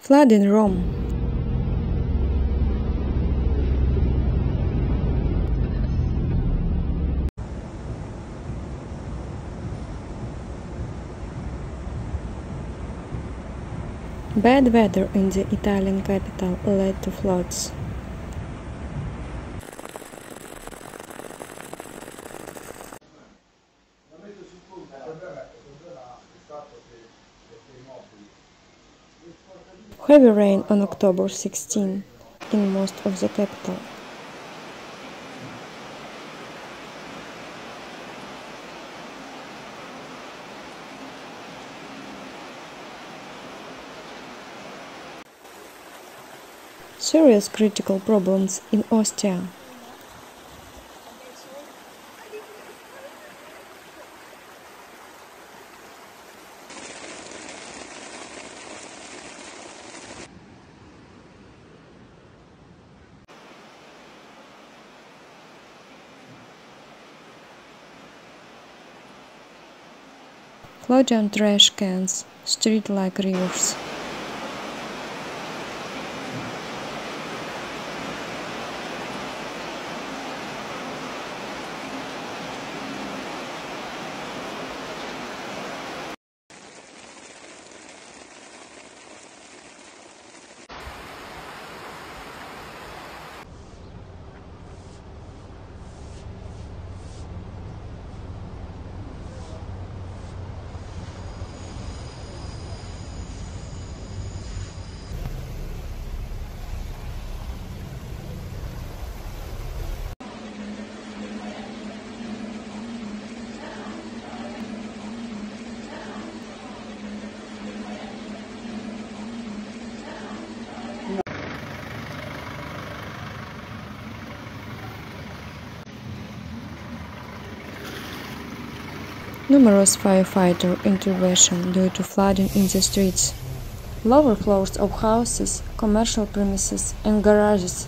Flood in Rome. Bad weather in the Italian capital led to floods. Heavy rain on October 16 in most of the capital. Serious critical problems in Ostia. Floating trash cans, street like rivers. Numerous firefighter intervention due to flooding in the streets. Lower floors of houses, commercial premises and garages